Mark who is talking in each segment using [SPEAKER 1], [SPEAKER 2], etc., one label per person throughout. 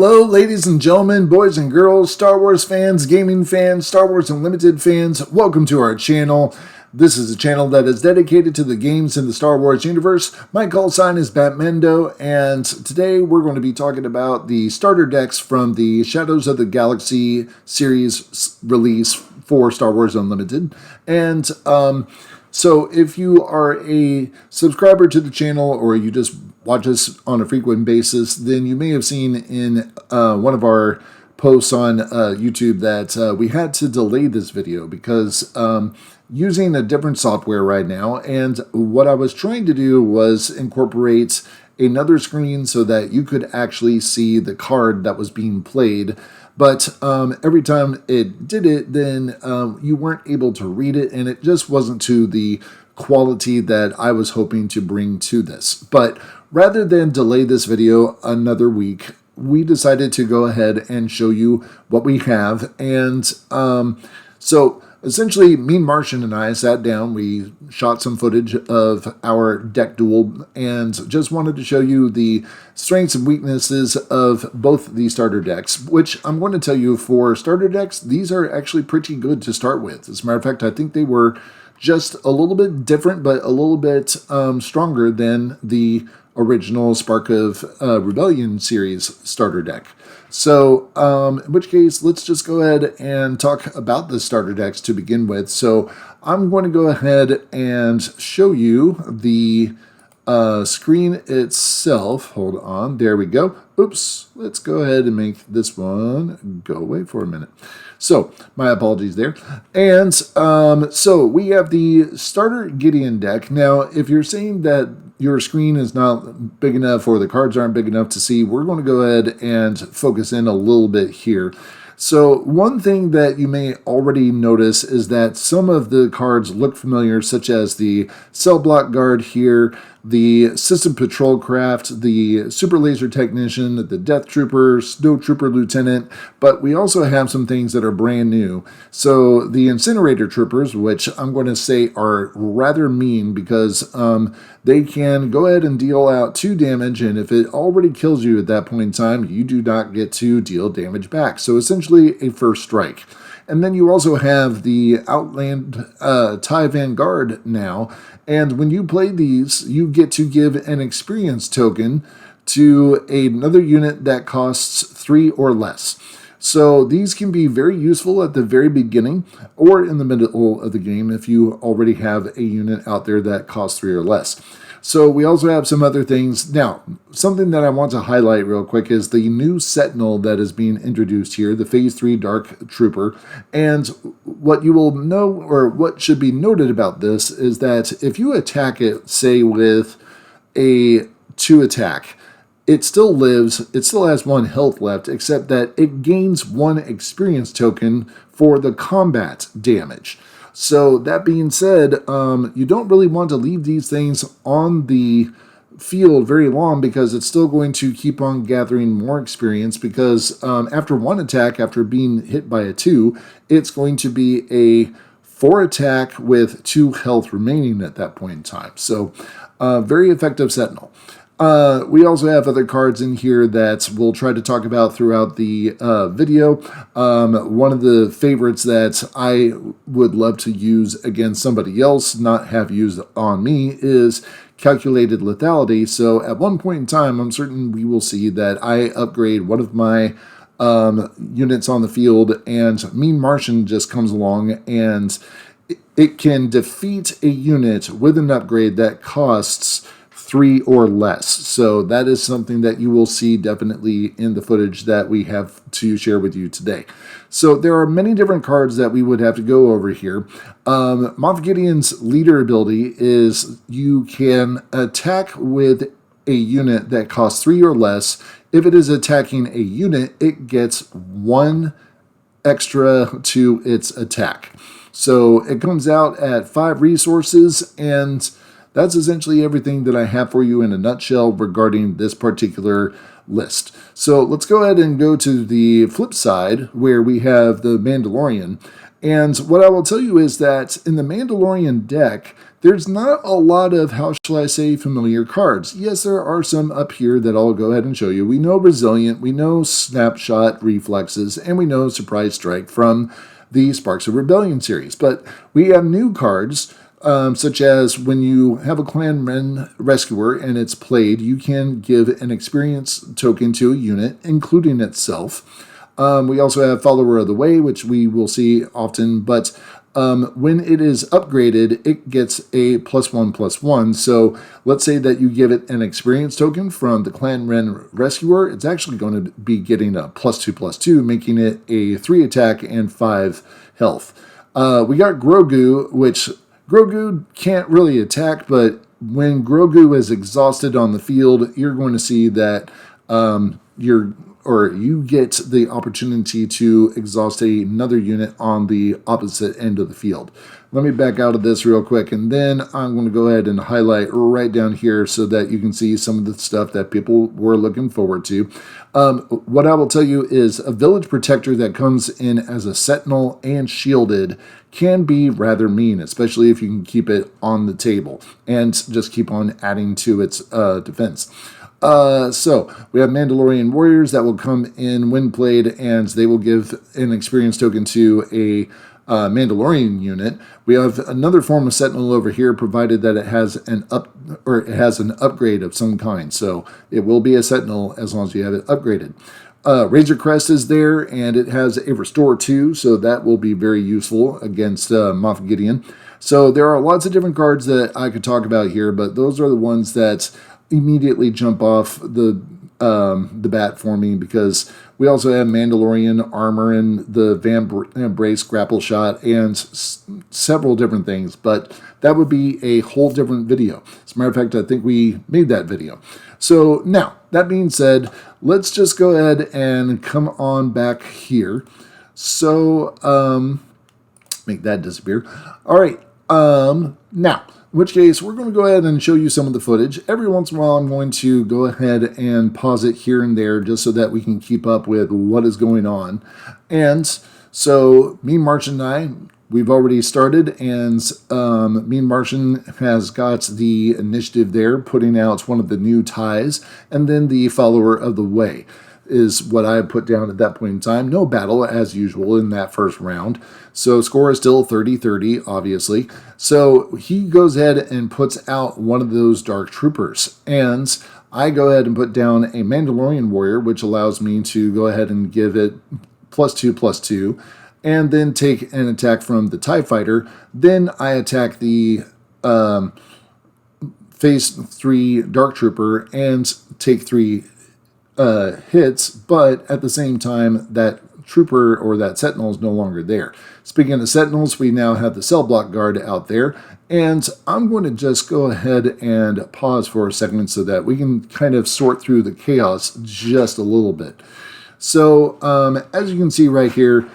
[SPEAKER 1] Hello, ladies and gentlemen, boys and girls, Star Wars fans, gaming fans, Star Wars Unlimited fans. Welcome to our channel. This is a channel that is dedicated to the games in the Star Wars universe. My call sign is BatMando, and today we're going to be talking about the starter decks from the Shadows of the Galaxy series release for Star Wars Unlimited. And so if you are a subscriber to the channel or you just watch us on a frequent basis, then you may have seen in one of our posts on YouTube that we had to delay this video because using a different software right now, and what I was trying to do was incorporate another screen so that you could actually see the card that was being played. But every time it did it, then you weren't able to read it, and it just wasn't to the quality that I was hoping to bring to this. But rather than delay this video another week, we decided to go ahead and show you what we have. And so essentially, me, Martian, and I sat down, we shot some footage of our deck duel, and just wanted to show you the strengths and weaknesses of both the starter decks, which I'm going to tell you, for starter decks, these are actually pretty good to start with. As a matter of fact, I think they were just a little bit different, but a little bit stronger than the original Spark of Rebellion series starter deck. So, in which case, let's just go ahead and talk about the starter decks to begin with. So, I'm going to go ahead and show you the screen itself. Hold on, there we go. Oops, let's go ahead and make this one go away for a minute. So, my apologies there. And so, we have the starter Gideon deck. Now, if you're saying that your screen is not big enough or the cards aren't big enough to see, we're going to go ahead and focus in a little bit here. So one thing that you may already notice is that some of the cards look familiar, such as the Cell Block Guard here, the System Patrol Craft, the Super Laser Technician, the Death Trooper, Snow Trooper Lieutenant, but we also have some things that are brand new. So the Incinerator Troopers, which I'm going to say are rather mean because they can go ahead and deal out 2 damage, and if it already kills you at that point in time, you do not get to deal damage back. So essentially a first strike. And then you also have the Outland TIE Vanguard now, and when you play these, you get to give an experience token to another unit that costs 3 or less. So these can be very useful at the very beginning or in the middle of the game if you already have a unit out there that costs 3 or less. So we also have some other things. Now, something that I want to highlight real quick is the new Sentinel that is being introduced here, the Phase 3 Dark Trooper. And what you will know, or what should be noted about this, is that if you attack it, say with a 2 attack, it still lives, it still has 1 health left, except that it gains 1 experience token for the combat damage. So that being said, you don't really want to leave these things on the field very long because it's still going to keep on gathering more experience, because after 1 attack, after being hit by a 2, it's going to be a 4 attack with 2 health remaining at that point in time. So very effective Sentinel. We also have other cards in here that we'll try to talk about throughout the video. One of the favorites that I would love to use against somebody else, not have used on me, is Calculated Lethality. So at one point in time, I'm certain we will see that I upgrade one of my units on the field, and Mean Martian just comes along and it can defeat a unit with an upgrade that costs 3 or less. So that is something that you will see definitely in the footage that we have to share with you today. So there are many different cards that we would have to go over here. Moff Gideon's leader ability is you can attack with a unit that costs 3 or less. If it is attacking a unit, it gets 1 extra to its attack. So it comes out at 5 resources, and that's essentially everything that I have for you in a nutshell regarding this particular list. So let's go ahead and go to the flip side where we have the Mandalorian. And what I will tell you is that in the Mandalorian deck, there's not a lot of, how shall I say, familiar cards. Yes, there are some up here that I'll go ahead and show you. We know Resilient, we know Snapshot Reflexes, and we know Surprise Strike from the Sparks of Rebellion series. But we have new cards, such as when you have a Clan Ren Rescuer and it's played, you can give an experience token to a unit, including itself. We also have Follower of the Way, which we will see often, but when it is upgraded, it gets a +1/+1. So let's say that you give it an experience token from the Clan Ren Rescuer. It's actually going to be getting a +2/+2, making it a 3 attack and 5 health. We got Grogu, which Grogu can't really attack, but when Grogu is exhausted on the field, you're going to see that you get the opportunity to exhaust another unit on the opposite end of the field. Let me back out of this real quick, and then I'm going to go ahead and highlight right down here so that you can see some of the stuff that people were looking forward to. What I will tell you is a village protector that comes in as a sentinel and shielded can be rather mean, especially if you can keep it on the table and just keep on adding to its defense. So we have Mandalorian warriors that will come in when played, and they will give an experience token to a Mandalorian unit. We have another form of Sentinel over here, provided that it has an upgrade of some kind. So it will be a Sentinel as long as you have it upgraded. Razor Crest is there, and it has a Restore 2, so that will be very useful against Moff Gideon. So there are lots of different cards that I could talk about here, but those are the ones that immediately jump off the bat for me, because we also have Mandalorian armor and the Van Brace grapple shot and several different things, but that would be a whole different video. As a matter of fact, I think we made that video. So now, that being said, let's just go ahead and come on back here. So, make that disappear. All right, now, in which case, we're going to go ahead and show you some of the footage. Every once in a while, I'm going to go ahead and pause it here and there just so that we can keep up with what is going on. And so, Mean Martian and I, we've already started, and Mean Martian has got the initiative there, putting out one of the new ties, and then the Follower of the Way is what I put down at that point in time. No battle, as usual, in that first round. So score is still 30-30, obviously. So he goes ahead and puts out one of those Dark Troopers. And I go ahead and put down a Mandalorian Warrior, which allows me to go ahead and give it +2/+2, and then take an attack from the TIE Fighter. Then I attack the Phase 3 Dark Trooper and take 3 hits, but at the same time, that trooper or that sentinel is no longer there. Speaking of sentinels, we now have the cell block guard out there, and I'm going to just go ahead and pause for a second so that we can kind of sort through the chaos just a little bit. So, as you can see right here,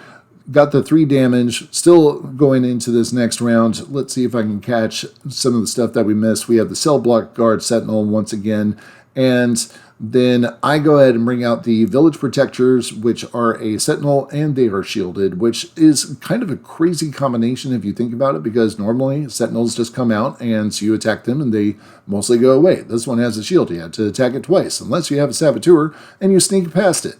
[SPEAKER 1] got the 3 damage, still going into this next round. Let's see if I can catch some of the stuff that we missed. We have the cell block guard sentinel once again, and then I go ahead and bring out the Village Protectors, which are a Sentinel and they are shielded, which is kind of a crazy combination if you think about it, because normally Sentinels just come out and you attack them and they mostly go away. This one has a shield. You have to attack it twice, unless you have a Saboteur and you sneak past it.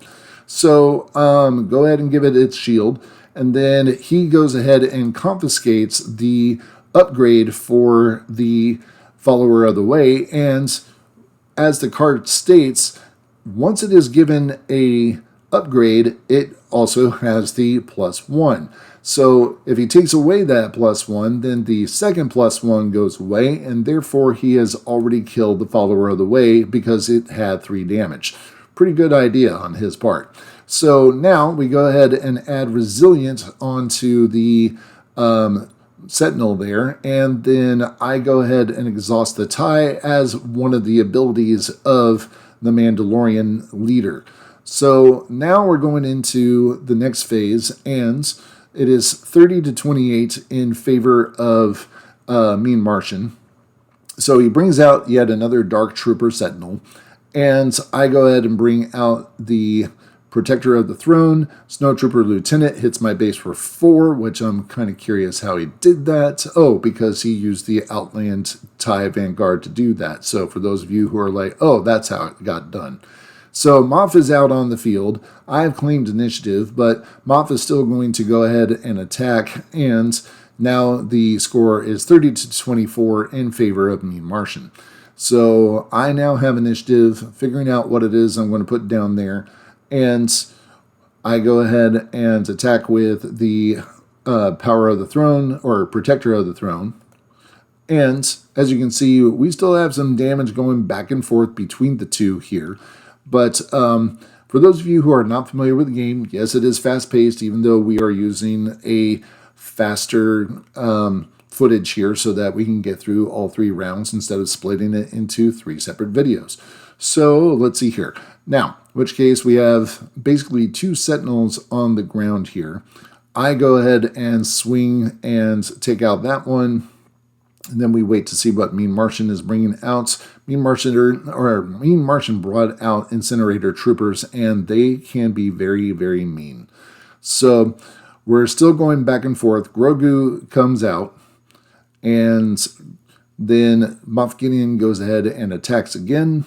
[SPEAKER 1] So go ahead and give it its shield, and then he goes ahead and confiscates the upgrade for the Follower of the Way, and as the card states, once it is given a upgrade, it also has the +1. So if he takes away that +1, then the second +1 goes away, and therefore he has already killed the Follower of the Way because it had 3 damage. Pretty good idea on his part. So now we go ahead and add Resilient onto the Sentinel there, and then I go ahead and exhaust the tie as one of the abilities of the Mandalorian leader. So now we're going into the next phase, and it is 30-28 in favor of Mean Martian. So he brings out yet another Dark Trooper Sentinel, and I go ahead and bring out the Protector of the Throne, Snowtrooper Lieutenant hits my base for 4, which I'm kind of curious how he did that. Oh, because he used the Outland TIE Vanguard to do that. So for those of you who are like, oh, that's how it got done. So Moff is out on the field. I have claimed initiative, but Moff is still going to go ahead and attack, and now the score is 30-24 in favor of Mean Martian. So I now have initiative, figuring out what it is I'm going to put down there, and I go ahead and attack with the Power of the Throne, or Protector of the Throne. And as you can see, we still have some damage going back and forth between the two here. But for those of you who are not familiar with the game, yes, it is fast-paced, even though we are using a faster footage here so that we can get through all 3 rounds instead of splitting it into 3 separate videos. So let's see here. Now, in which case we have basically 2 Sentinels on the ground here. I go ahead and swing and take out that one. And then we wait to see what Mean Martian is bringing out. Mean Martian brought out Incinerator Troopers, and they can be very, very mean. So we're still going back and forth. Grogu comes out, and then Moff Gideon goes ahead and attacks again.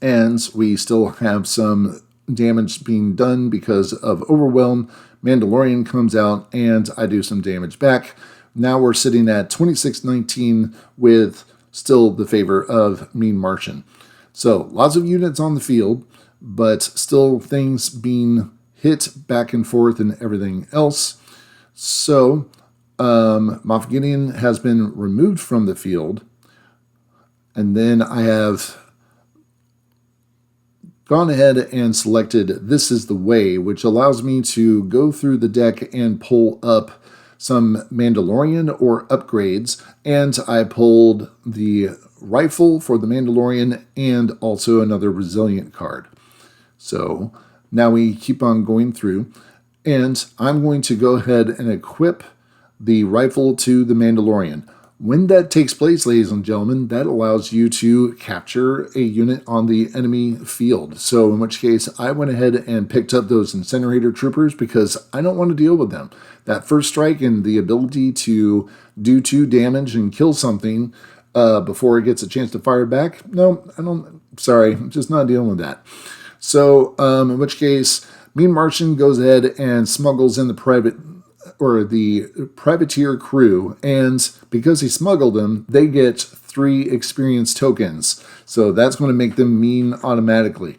[SPEAKER 1] And we still have some damage being done because of Overwhelm. Mandalorian comes out, and I do some damage back. Now we're sitting at 26-19 with still the favor of Mean Martian. So lots of units on the field, but still things being hit back and forth and everything else. So Moff Gideon has been removed from the field. And then I have gone ahead and selected This is the Way, which allows me to go through the deck and pull up some Mandalorian or upgrades, and I pulled the rifle for the Mandalorian and also another resilient card. So now we keep on going through, and I'm going to go ahead and equip the rifle to the Mandalorian. When that takes place, ladies and gentlemen, that allows you to capture a unit on the enemy field. So in which case, I went ahead and picked up those Incinerator Troopers because I don't want to deal with them. That first strike and the ability to do 2 damage and kill something before it gets a chance to fire back, no, I don't, sorry, I'm just not dealing with that. So in which case, Mean Martian goes ahead and smuggles in the privateer crew, and because he smuggled them, they get 3 experience tokens. So that's going to make them mean automatically.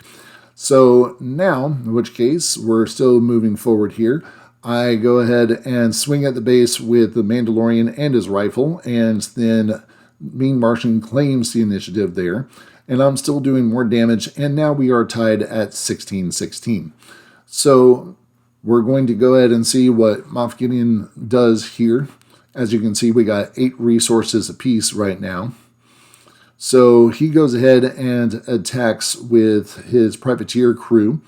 [SPEAKER 1] So now, in which case, we're still moving forward here. I go ahead and swing at the base with the Mandalorian and his rifle, and then Mean Martian claims the initiative there, and I'm still doing more damage, and now we are tied at 16-16. So we're going to go ahead and see what Moff Gideon does here. As you can see, we got 8 resources apiece right now. So he goes ahead and attacks with his privateer crew,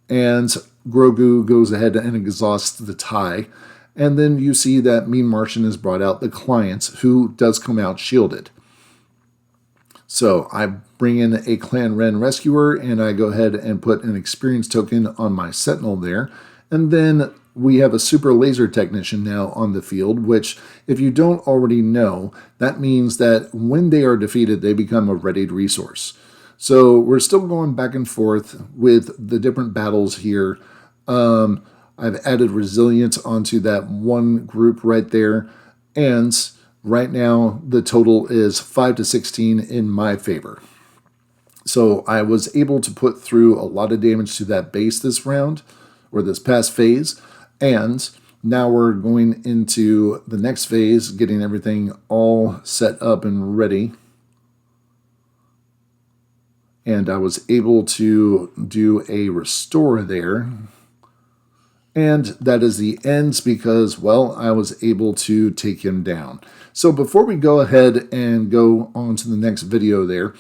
[SPEAKER 1] and Grogu goes ahead and exhausts the TIE. And then you see that Mean Martian has brought out the Client, who does come out shielded. So I bring in a Clan Ren Rescuer, and I go ahead and put an experience token on my Sentinel there. And then we have a Super Laser Technician now on the field, which, if you don't already know, that means that when they are defeated, they become a readied resource. So we're still going back and forth with the different battles here. I've added Resilience onto that one group right there, and right now the total is 5-16 in my favor. So I was able to put through a lot of damage to that base this round, or this past phase, and now we're going into the next phase, getting everything all set up and ready. And I was able to do a restore there. And that is the end because, well, I was able to take him down. So before we go ahead and go on to the next video there,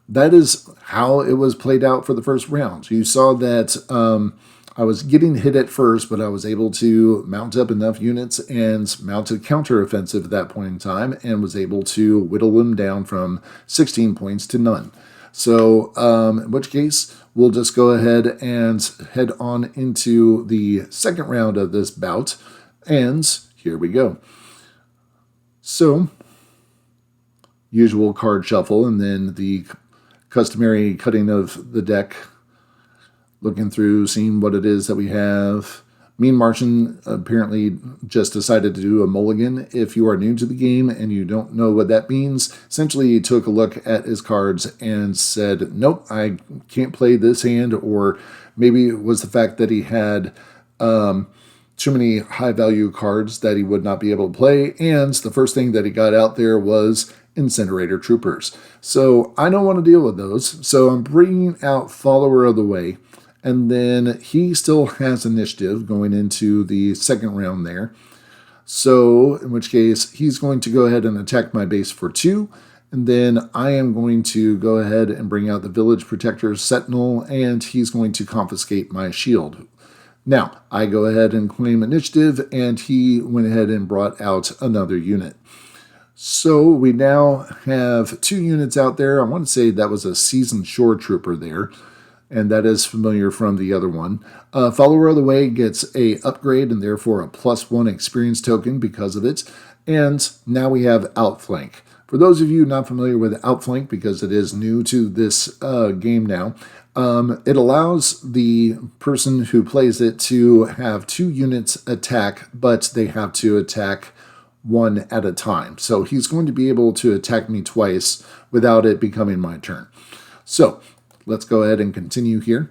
[SPEAKER 1] that is how it was played out for the first round. You saw that I was getting hit at first, but I was able to mount up enough units and mount a counteroffensive at that point in time and was able to whittle them down from 16 points to none. So in which case, we'll just go ahead and head on into the second round of this bout. And here we go. So, usual card shuffle, and then the customary cutting of the deck, looking through, seeing what it is that we have. Mean Martian apparently just decided to do a mulligan. If you are new to the game and you don't know what that means, essentially he took a look at his cards and said, nope, I can't play this hand, or maybe it was the fact that he had too many high-value cards that he would not be able to play, and the first thing that he got out there was Incinerator Troopers. So I don't want to deal with those, so I'm bringing out Follower of the Way. And then he still has initiative going into the second round there. So in which case, he's going to go ahead and attack my base for 2. And then I am going to go ahead and bring out the Village Protector Sentinel, and he's going to confiscate my shield. Now, I go ahead and claim initiative, and he went ahead and brought out another unit. So we now have 2 units out there. I want to say that was a Seasoned Shore Trooper there, and that is familiar from the other one. Follower of the Way gets a upgrade and therefore a +1 experience token because of it. And now we have Outflank. For those of you not familiar with Outflank, because it is new to this game now, it allows the person who plays it to have 2 units attack, but they have to attack 1 at a time. So he's going to be able to attack me twice without it becoming my turn. So let's go ahead and continue here.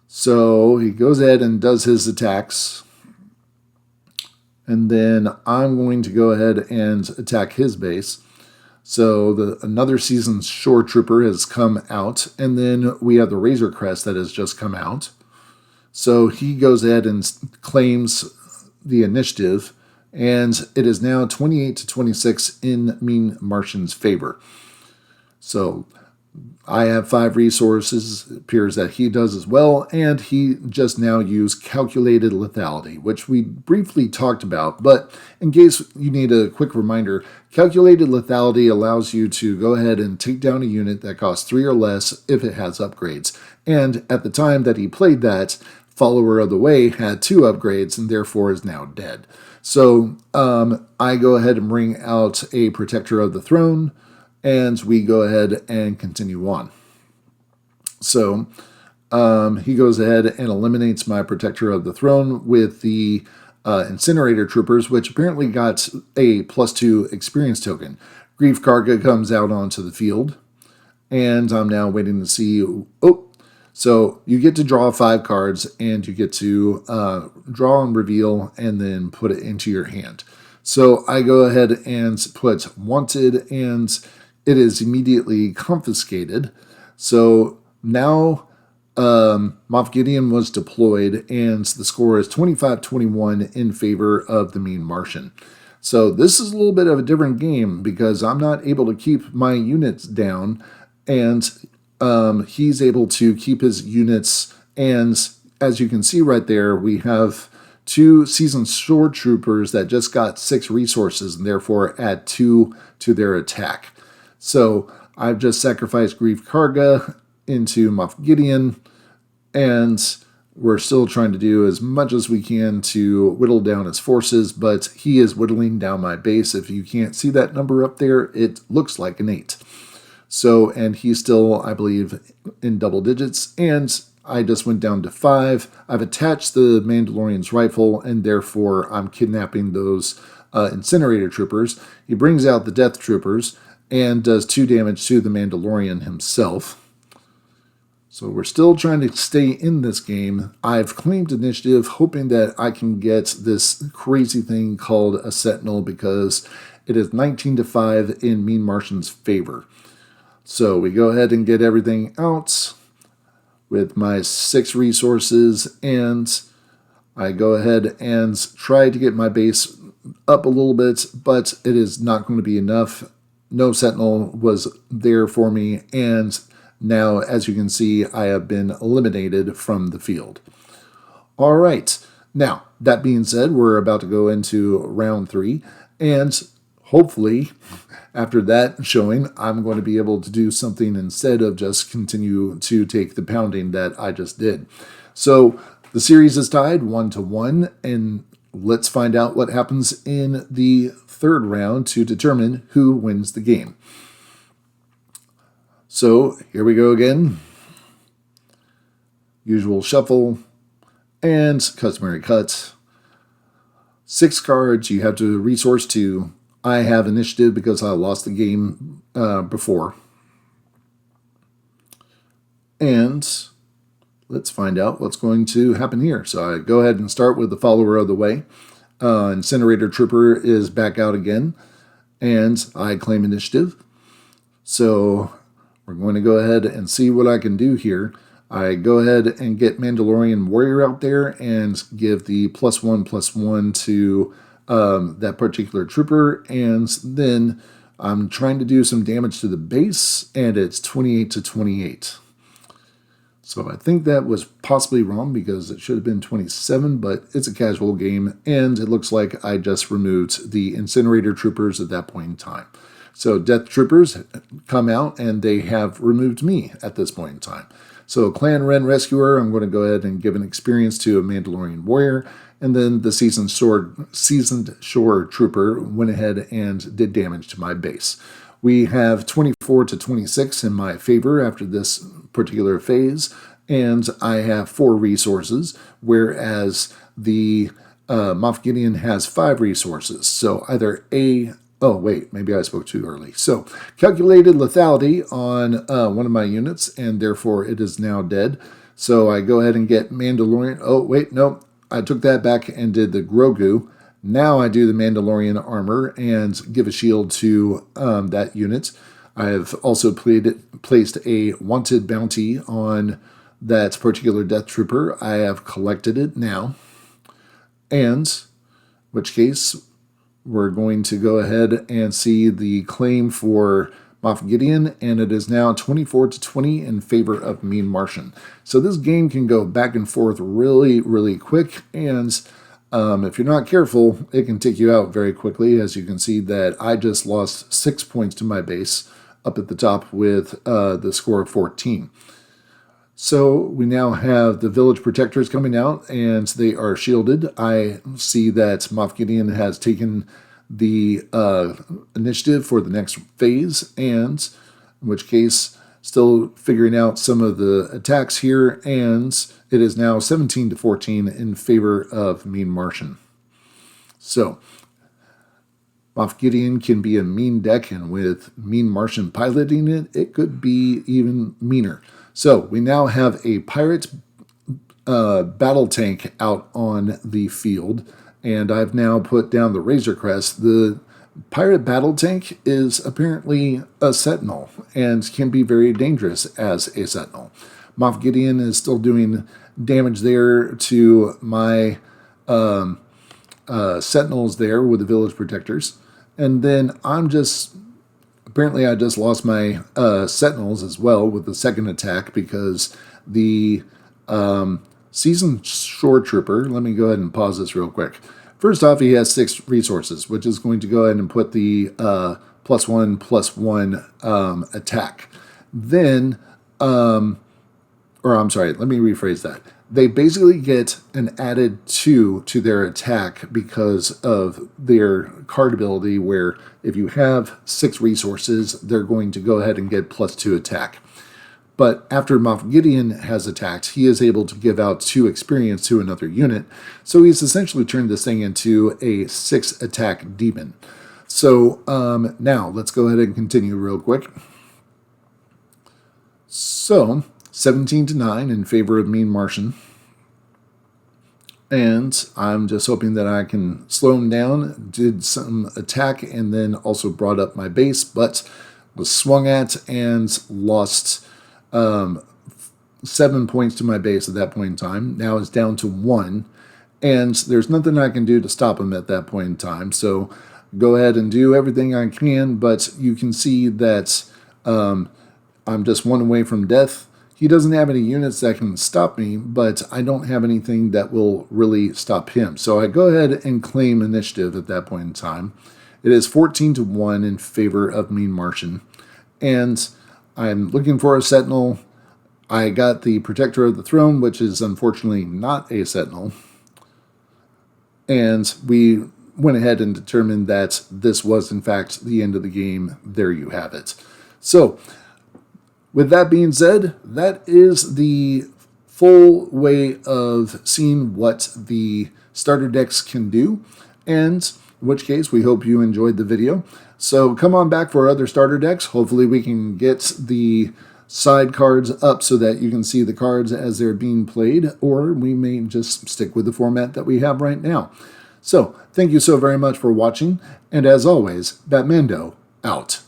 [SPEAKER 1] So he goes ahead and does his attacks. And then I'm going to go ahead and attack his base. So another Seasoned Shore Trooper has come out. And then we have the Razor Crest that has just come out. So he goes ahead and claims the initiative. And it is now 28 to 26 in Mean Martian's favor. So I have 5 resources, it appears that he does as well, and he just now used Calculated Lethality, which we briefly talked about, but in case you need a quick reminder, Calculated Lethality allows you to go ahead and take down a unit that costs 3 or less if it has upgrades, and at the time that he played that, Follower of the Way had 2 upgrades and therefore is now dead. So I go ahead and bring out a Protector of the Throne, and we go ahead and continue on. So he goes ahead and eliminates my Protector of the Throne with the Incinerator Troopers, which apparently got a +2 experience token. Grief Karga comes out onto the field, and I'm now waiting to see... Oh, so you get to draw 5 cards, and you get to draw and reveal, and then put it into your hand. So I go ahead and put Wanted, and it is immediately confiscated. So now Moff Gideon was deployed, and the score is 25-21 in favor of the Mean Martian. So this is a little bit of a different game because I'm not able to keep my units down, and he's able to keep his units. And as you can see right there, we have 2 Seasoned Shore Troopers that just got 6 resources and therefore add 2 to their attack. So I've just sacrificed Grief Karga into Moff Gideon, and we're still trying to do as much as we can to whittle down his forces, but he is whittling down my base. If you can't see that number up there, it looks like an 8. So, and he's still, I believe, in double digits, and I just went down to 5. I've attached the Mandalorian's rifle, and therefore I'm kidnapping those Incinerator Troopers. He brings out the Death Troopers and does 2 damage to the Mandalorian himself. So we're still trying to stay in this game. I've claimed initiative, hoping that I can get this crazy thing called a Sentinel, because it is 19-5 in Mean Martian's favor. So we go ahead and get everything out with my 6 resources, and I go ahead and try to get my base up a little bit, but it is not going to be enough. No Sentinel was there for me, and now, as you can see, I have been eliminated from the field. All right. Now, that being said, we're about to go into round 3, and hopefully, after that showing, I'm going to be able to do something instead of just continue to take the pounding that I just did. So the series is tied 1-1, and let's find out what happens in the third round to determine who wins the game. So here we go again. Usual shuffle and customary cut. 6 cards, you have to resource 2. I have initiative because I lost the game before. And let's find out what's going to happen here. So I go ahead and start with the follower of the way. Incinerator Trooper is back out again, and I claim initiative. So we're going to go ahead and see what I can do here. I go ahead and get Mandalorian Warrior out there and give the +1/+1 to that particular trooper, and then I'm trying to do some damage to the base, and it's 28-28. So I think that was possibly wrong because it should have been 27, but it's a casual game, and it looks like I just removed the Incinerator Troopers at that point in time. So Death Troopers come out, and they have removed me at this point in time. So Clan Ren Rescuer, I'm going to go ahead and give an experience to a Mandalorian Warrior, and then the Seasoned Shore Trooper went ahead and did damage to my base. We have 24-26 in my favor after this particular phase, and I have 4 resources, whereas the Moff Gideon has 5 resources. So either oh, wait, maybe I spoke too early. So, calculated lethality on one of my units, and therefore it is now dead. So I go ahead and get Mandalorian. Oh, wait, no, I took that back and did the Grogu. Now I do the Mandalorian armor and give a shield to that unit. I have also placed a wanted bounty on that particular Death Trooper. I have collected it now. And, in which case, we're going to go ahead and see the claim for Moff Gideon, and it is now 24-20 in favor of Mean Martian. So this game can go back and forth really, really quick, and if you're not careful, it can take you out very quickly. As you can see that I just lost 6 points to my base up at the top with the score of 14. So we now have the Village Protectors coming out, and they are shielded. I see that Moff Gideon has taken the initiative for the next phase, and in which case, still figuring out some of the attacks here, and it is now 17-14 in favor of Mean Martian. So, Moff Gideon can be a mean deck, and with Mean Martian piloting it, it could be even meaner. So we now have a pirate battle tank out on the field, and I've now put down the Razor Crest. The pirate battle tank is apparently a sentinel and can be very dangerous as a sentinel. Moff Gideon is still doing damage there to my sentinels there with the Village Protectors, and then apparently I just lost my sentinels as well with the second attack because the Seasoned Shore Trooper, let me go ahead and pause this real quick. First off, he has 6 resources, which is going to go ahead and put the +1/+1 attack. Then, or I'm sorry, let me rephrase that. They basically get an added 2 to their attack because of their card ability, where if you have 6 resources, they're going to go ahead and get +2 attack. But after Moff Gideon has attacked, he is able to give out 2 experience to another unit, so he's essentially turned this thing into a 6 attack demon. So now let's go ahead and continue real quick. So 17-9 in favor of Mean Martian. And I'm just hoping that I can slow him down, did some attack, and then also brought up my base, but was swung at and lost 7 points to my base at that point in time. Now it's down to 1, and there's nothing I can do to stop him at that point in time. So go ahead and do everything I can, but you can see that I'm just 1 away from death. He doesn't have any units that can stop me, but I don't have anything that will really stop him. So I go ahead and claim initiative at that point in time. It is 14-1 in favor of Mean Martian. And I'm looking for a Sentinel. I got the Protector of the Throne, which is unfortunately not a Sentinel. And we went ahead and determined that this was, in fact, the end of the game. There you have it. So, with that being said, that is the full way of seeing what the starter decks can do. And in which case, we hope you enjoyed the video. So come on back for other starter decks. Hopefully we can get the side cards up so that you can see the cards as they're being played, or we may just stick with the format that we have right now. So thank you so very much for watching, and as always, BatMando out.